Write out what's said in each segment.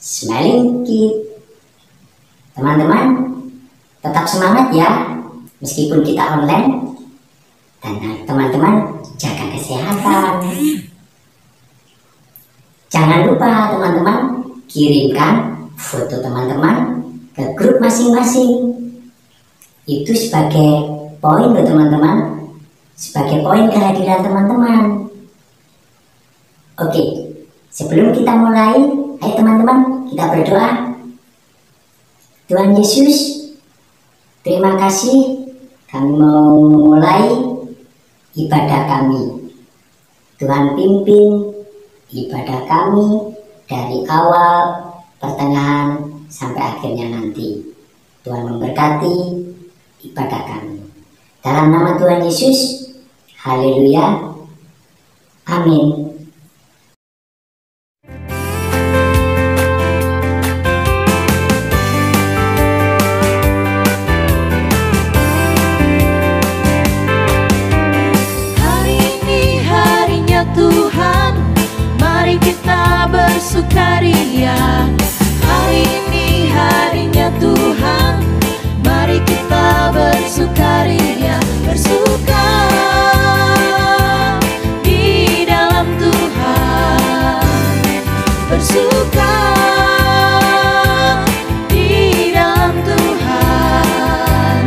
Smiling Kid. Teman-teman, tetap semangat ya, meskipun kita online. Dan teman-teman, jaga kesehatan. Jangan lupa teman-teman, kirimkan foto teman-teman ke grup masing-masing. Itu sebagai poin loh teman-teman, sebagai poin kehadiran teman-teman. Oke, sebelum kita mulai, ayo teman-teman, kita berdoa. Tuhan Yesus, terima kasih, kami mau memulai ibadah kami. Tuhan pimpin ibadah kami dari awal, pertengahan, sampai akhirnya nanti. Tuhan memberkati ibadah kami. Dalam nama Tuhan Yesus, haleluya, amin. Bersukaria, hari ini harinya Tuhan, mari kita bersukaria, bersuka di dalam Tuhan, bersuka di dalam Tuhan.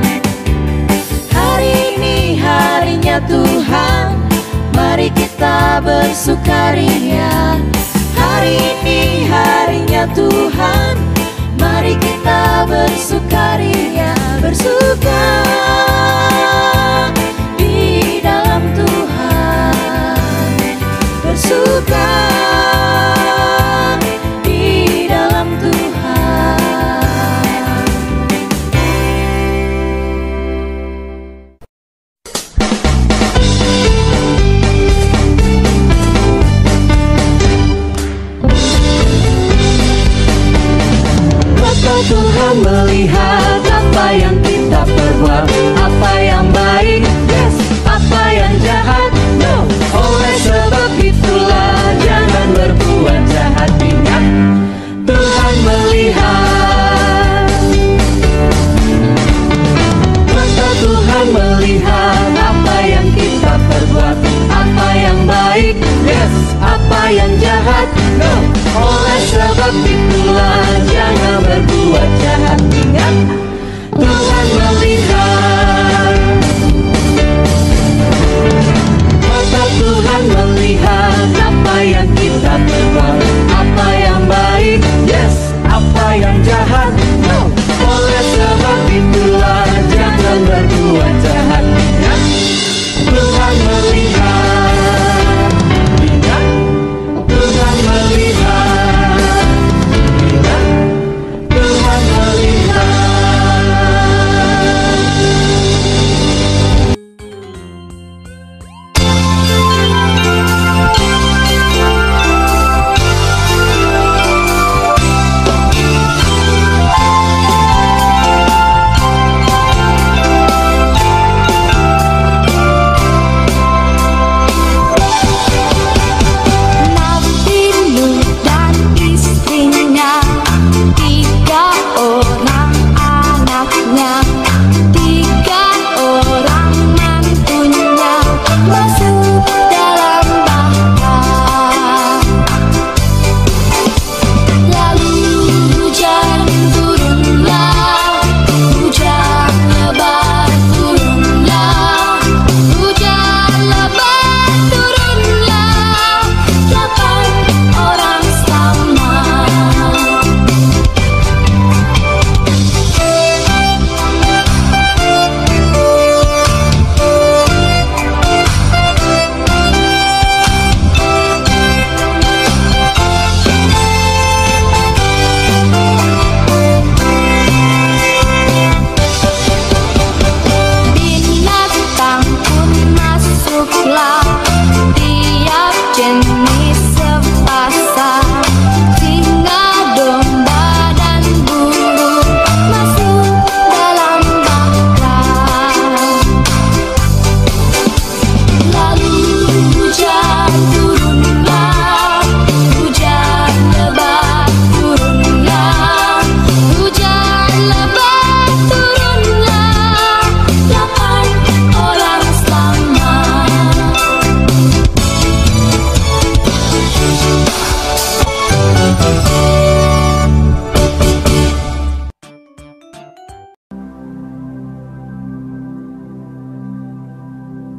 Hari ini harinya Tuhan, mari kita bersukaria. Hari ini harinya Tuhan, mari kita bersukaria, bersuka di dalam Tuhan, bersuka di dalam Tuhan. Tuhan melihat apa yang kita perbuat, apa yang baik, yes, apa yang jahat, no. Oleh sebab itulah jangan berbuat jahat, ingat Tuhan melihat. Mata Tuhan melihat apa yang kita perbuat, apa yang baik, yes, apa yang jahat, no. Oleh sebab itulah jangan berbuat jahat, ingat Tuhan melihat.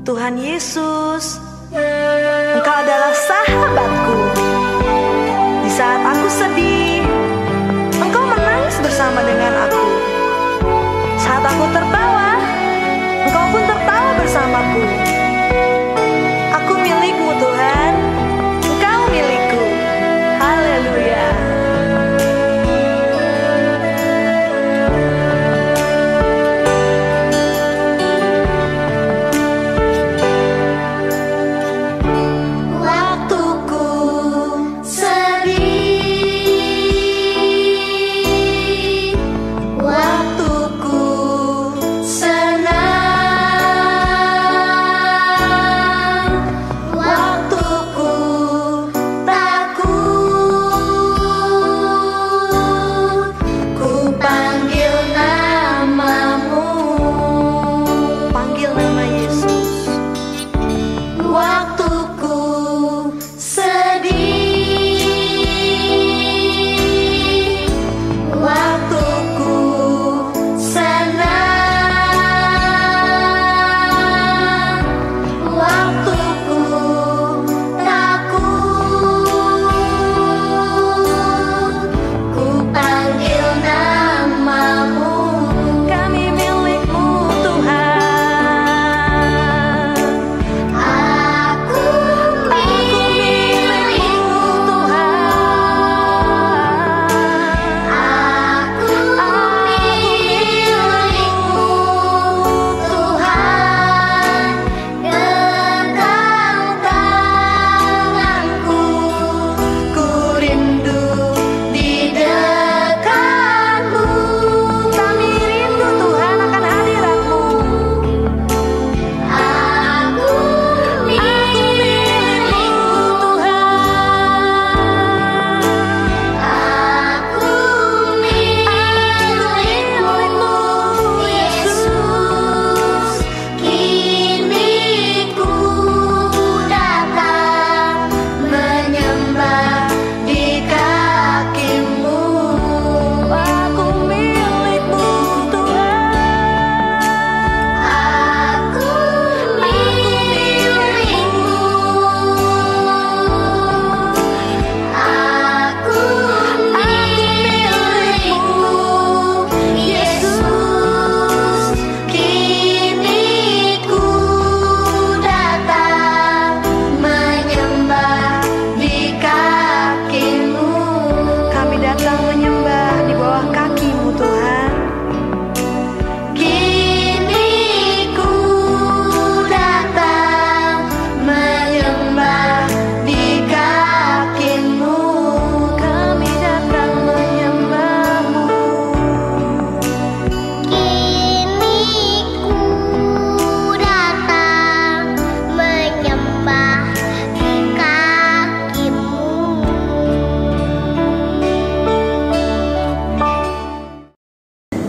Tuhan Yesus. Engkau adalah sahabatku. Di saat aku sedih, Engkau menangis bersama dengan aku. Saat aku tertawa, Engkau pun tertawa bersamaku. Aku milik-Mu Tuhan, Engkau milikku. Haleluya.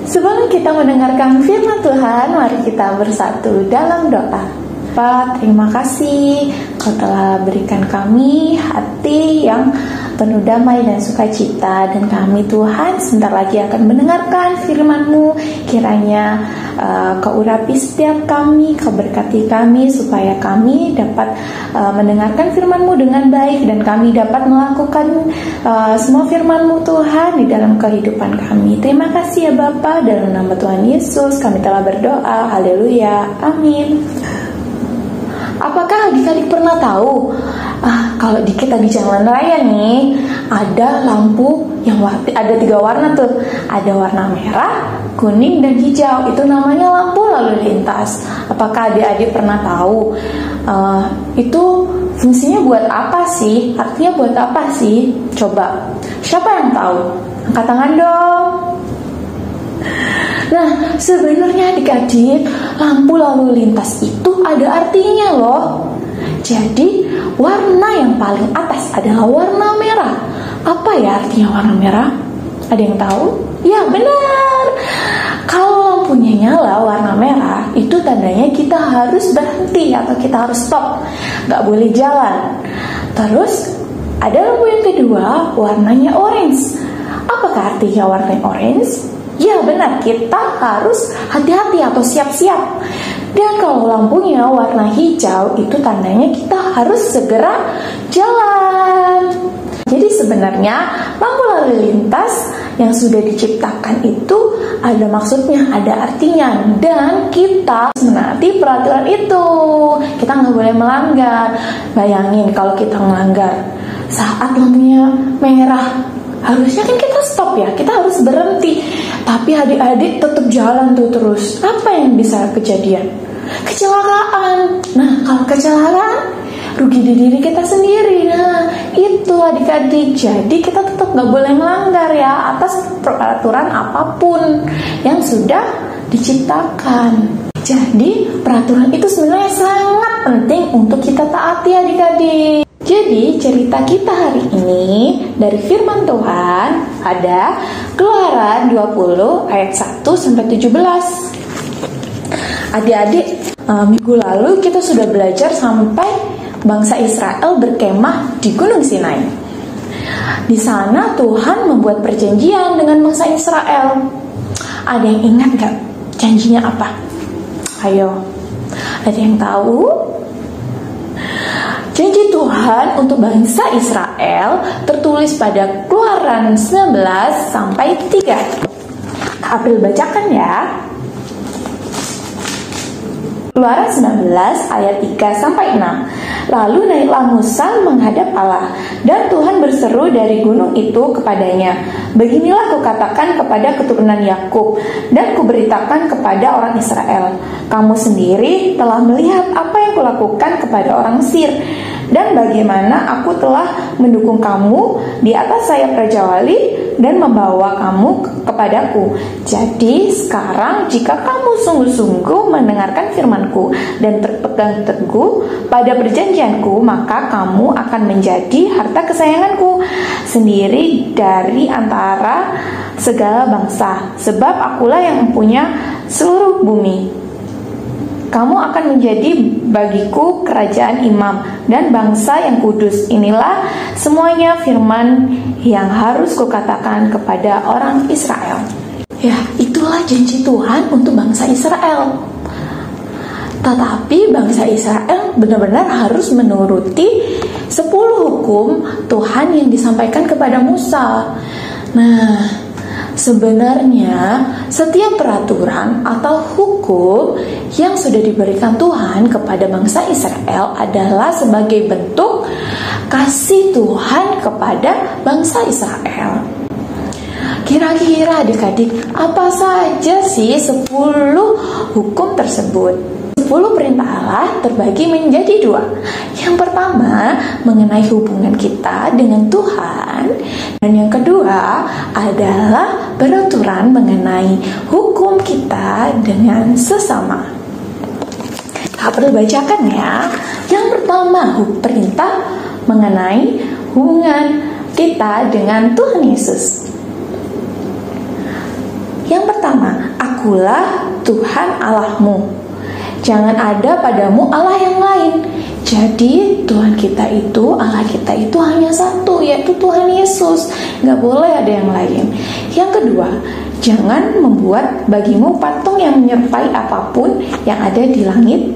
Sebelum kita mendengarkan firman Tuhan, mari kita bersatu dalam doa. Bapa, terima kasih Kau telah berikan kami hati yang penuh damai dan sukacita. Dan kami Tuhan sebentar lagi akan mendengarkan firman-Mu. Kiranya Kau urapi setiap kami, Kau berkati kami supaya kami dapat mendengarkan firman-Mu dengan baik. Dan kami dapat melakukan semua firman-Mu Tuhan di dalam kehidupan kami. Terima kasih ya Bapa, dalam nama Tuhan Yesus kami telah berdoa. Haleluya, amin. Apakah adik-adik pernah tahu kalau kita di jalan raya nih ada lampu yang ada 3 warna tuh, ada warna merah, kuning dan hijau. Itu namanya lampu lalu lintas. Apakah adik-adik pernah tahu itu fungsinya buat apa sih? Artinya buat apa sih? Coba, siapa yang tahu? Angkat tangan dong. Nah, sebenarnya adik-adik, lampu lalu lintas itu ada artinya loh. Jadi, warna yang paling atas adalah warna merah. Apa ya artinya warna merah? Ada yang tahu? Ya, benar. Kalau lampunya nyala warna merah, itu tandanya kita harus berhenti atau kita harus stop. Gak boleh jalan. Terus, ada lampu yang kedua, warnanya orange. Apakah artinya warna orange? Ya benar, kita harus hati-hati atau siap-siap. Dan kalau lampunya warna hijau, itu tandanya kita harus segera jalan. Jadi sebenarnya lampu lalu lintas yang sudah diciptakan itu ada maksudnya, ada artinya, dan kita menaati peraturan itu. Kita nggak boleh melanggar. Bayangin kalau kita melanggar saat lampunya merah, harusnya kan kita stop ya, kita harus berhenti. Tapi adik-adik tetap jalan tuh terus. Apa yang bisa kejadian? Kecelakaan. Nah, kalau kecelakaan, rugi di diri kita sendiri. Nah, itu adik-adik. Jadi kita tetap gak boleh melanggar ya atas peraturan apapun yang sudah diciptakan. Jadi peraturan itu sebenarnya sangat penting untuk kita taati adik-adik. Jadi cerita kita hari ini dari firman Tuhan ada Keluaran 20 ayat 1 sampai 17. Adik-adik, minggu lalu kita sudah belajar sampai bangsa Israel berkemah di Gunung Sinai. Di sana Tuhan membuat perjanjian dengan bangsa Israel. Ada yang ingat gak janjinya apa? Ayo, ada yang tahu? Janji Tuhan untuk bangsa Israel tertulis pada Keluaran 19 sampai 3. April bacakan ya. Keluaran 19 ayat 3 sampai 6. Lalu naiklah Musa menghadap Allah, dan Tuhan berseru dari gunung itu kepadanya, beginilah kukatakan kepada keturunan Yakub, dan kuberitakan kepada orang Israel, kamu sendiri telah melihat apa yang kulakukan kepada orang Mesir, dan bagaimana aku telah mendukung kamu di atas sayap Raja Wali dan membawa kamu kepadaku. Jadi sekarang jika kamu sungguh-sungguh mendengarkan firman-Ku dan terpegang teguh pada perjanjian-Ku, maka kamu akan menjadi harta kesayangan-Ku sendiri dari antara segala bangsa, sebab akulah yang mempunyai seluruh bumi. Kamu akan menjadi bagiku kerajaan imam dan bangsa yang kudus. Inilah semuanya firman yang harus kukatakan kepada orang Israel. Ya, itulah janji Tuhan untuk bangsa Israel. Tetapi bangsa Israel benar-benar harus menuruti 10 hukum Tuhan yang disampaikan kepada Musa. Nah, sebenarnya setiap peraturan atau hukum yang sudah diberikan Tuhan kepada bangsa Israel adalah sebagai bentuk kasih Tuhan kepada bangsa Israel. Kira-kira adik-adik, apa saja sih 10 hukum tersebut? 10 perintah Allah terbagi menjadi 2. Yang pertama mengenai hubungan kita dengan Tuhan, dan yang kedua adalah peraturan mengenai hukum kita dengan sesama. April bacakan ya. Yang pertama perintah mengenai hubungan kita dengan Tuhan Yesus. Yang pertama, akulah Tuhan Allahmu. Jangan ada padamu Allah yang lain. Jadi Tuhan kita itu, Allah kita itu hanya satu, yaitu Tuhan Yesus. Gak boleh ada yang lain. Yang kedua, jangan membuat bagimu patung yang menyerupai apapun yang ada di langit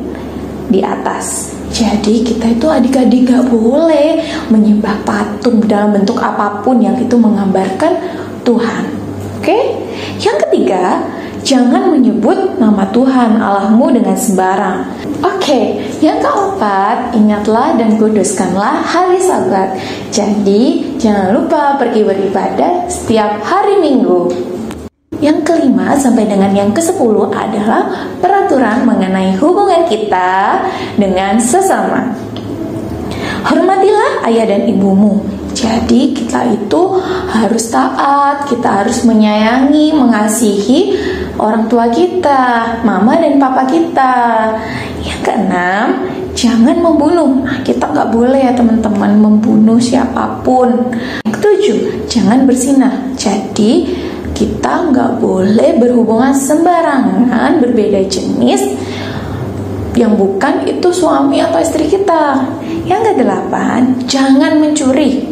di atas. Jadi kita itu adik-adik gak boleh menyembah patung dalam bentuk apapun yang itu menggambarkan Tuhan. Oke? Yang ketiga, jangan menyebut nama Tuhan Allahmu dengan sembarang. Oke, yang keempat, ingatlah dan kuduskanlah hari Sabat. Jadi, jangan lupa pergi beribadah setiap hari Minggu. Yang kelima sampai dengan yang ke-10 adalah peraturan mengenai hubungan kita dengan sesama. Hormatilah ayah dan ibumu. Jadi kita itu harus taat, kita harus menyayangi, mengasihi orang tua kita, mama dan papa kita. Yang keenam, jangan membunuh. Nah, kita nggak boleh ya teman-teman membunuh siapapun. Yang ketujuh, jangan berzinah. Jadi kita nggak boleh berhubungan sembarangan berbeda jenis yang bukan itu suami atau istri kita. Yang kedelapan, jangan mencuri.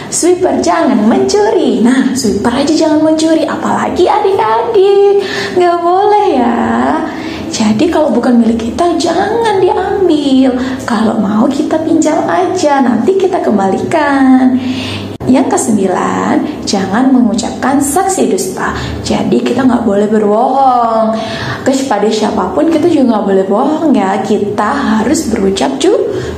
Sweeper jangan mencuri. Nah, sweeper aja jangan mencuri, apalagi adik-adik. Nggak boleh ya. Jadi kalau bukan milik kita jangan diambil. Kalau mau kita pinjam aja, nanti kita kembalikan. Yang kesembilan, jangan mengucapkan saksi dusta. Jadi kita nggak boleh berbohong. Kepada siapapun kita juga nggak boleh bohong ya. Kita harus berucap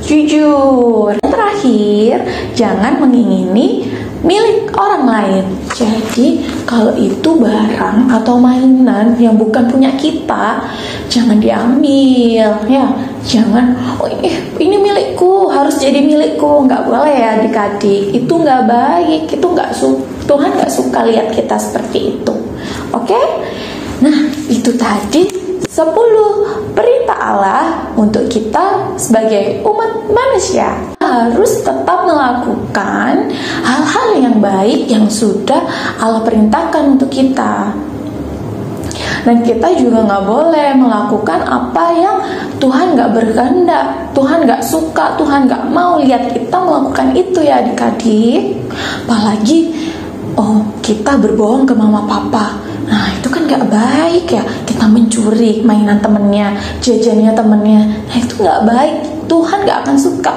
jujur. Yang terakhir, jangan mengingini milik orang lain. Jadi kalau itu barang atau mainan yang bukan punya kita, jangan diambil ya. Jangan, oh ini milikku, harus jadi milikku. Nggak boleh ya adik-adik. Itu nggak baik. Itu Tuhan nggak suka lihat kita seperti itu. Oke? Nah, itu tadi 10 perintah Allah untuk kita sebagai umat manusia. Harus tetap melakukan hal-hal yang baik yang sudah Allah perintahkan untuk kita. Dan kita juga nggak boleh melakukan apa yang Tuhan nggak berkehendak, Tuhan nggak suka, Tuhan nggak mau lihat kita melakukan itu ya adik-adik. Apalagi kita berbohong ke mama papa. Nah itu kan nggak baik ya. Kita mencuri mainan temennya, jajannya temennya. Nah itu nggak baik. Tuhan nggak akan suka.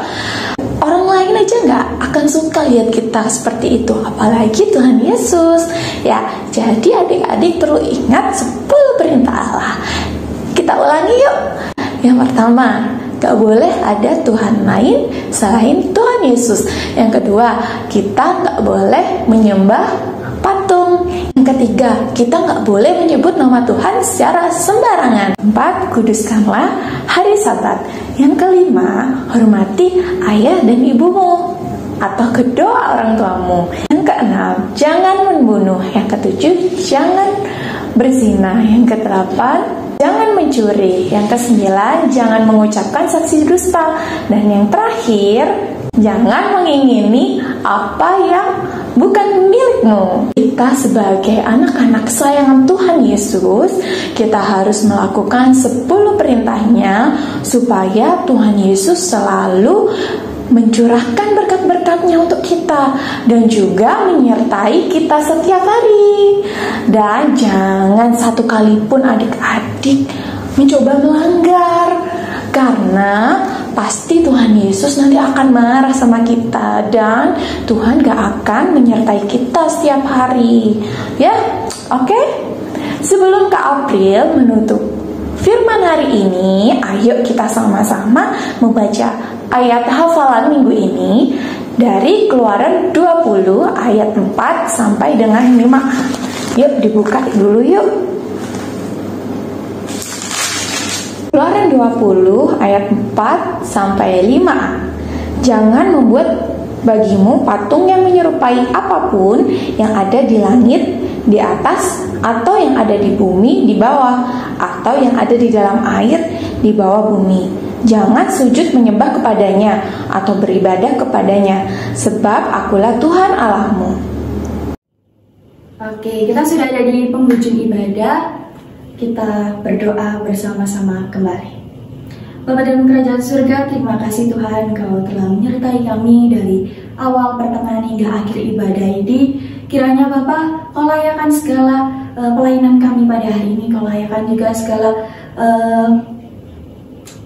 Orang lain aja nggak akan suka lihat kita seperti itu, apalagi Tuhan Yesus. Ya, jadi adik-adik perlu ingat 10 perintah Allah. Kita ulangi yuk. Yang pertama, gak boleh ada Tuhan lain selain Tuhan Yesus. Yang kedua, kita gak boleh menyembah patung. Yang ketiga, kita gak boleh menyebut nama Tuhan secara sembarangan. 4, kuduskanlah hari Sabat. Yang kelima, hormati ayah dan ibumu atau kedua orang tuamu. Yang keenam, jangan membunuh. Yang ketujuh, jangan berzina. Yang kedelapan, jangan mencuri. Yang kesembilan, jangan mengucapkan saksi dusta. Dan yang terakhir, jangan mengingini apa yang bukan milikmu. Kita sebagai anak-anak kesayangan Tuhan Yesus, kita harus melakukan 10 perintahnya supaya Tuhan Yesus selalu mencurahkan berkat-berkatnya untuk kita dan juga menyertai kita setiap hari. Dan jangan satu kali pun adik-adik mencoba melanggar, karena pasti Tuhan Yesus nanti akan marah sama kita dan Tuhan gak akan menyertai kita setiap hari. Ya, oke? Sebelum Kak April menutup firman hari ini, ayo kita sama-sama membaca ayat hafalan minggu ini dari Keluaran 20 ayat 4 sampai dengan 5. Yuk dibuka dulu yuk. Keluaran 20 ayat 4 sampai 5. Jangan membuat bagimu patung yang menyerupai apapun yang ada di langit di atas, atau yang ada di bumi di bawah, atau yang ada di dalam air di bawah bumi. Jangan sujud menyembah kepadanya atau beribadah kepadanya, sebab akulah Tuhan Allahmu. Oke, kita sudah ada di penghujung ibadah. Kita berdoa bersama-sama kembali. Bapa dalam kerajaan surga, terima kasih Tuhan Kau telah menyertai kami dari awal pertengahan hingga akhir ibadah ini. Kiranya Bapa, Kau layakkan segala pelayanan kami pada hari ini. Kau layakkan juga segala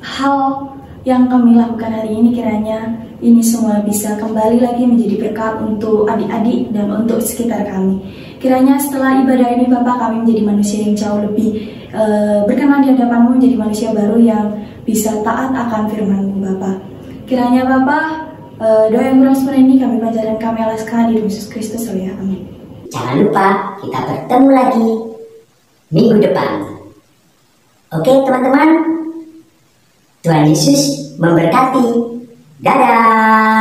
hal yang kami lakukan hari ini. Kiranya ini semua bisa kembali lagi menjadi berkat untuk adik-adik dan untuk sekitar kami. Kiranya setelah ibadah ini Bapak, kami menjadi manusia yang jauh lebih berkenan di hadapan-Mu, menjadi manusia baru yang bisa taat akan firman-Mu Bapak. Kiranya Bapak, doa yang berlangsung ini kami panjatkan, kami alaskan di Yesus Kristus, ya amin. Jangan lupa kita bertemu lagi minggu depan. Oke teman-teman, Tuhan Yesus memberkati. Dadah.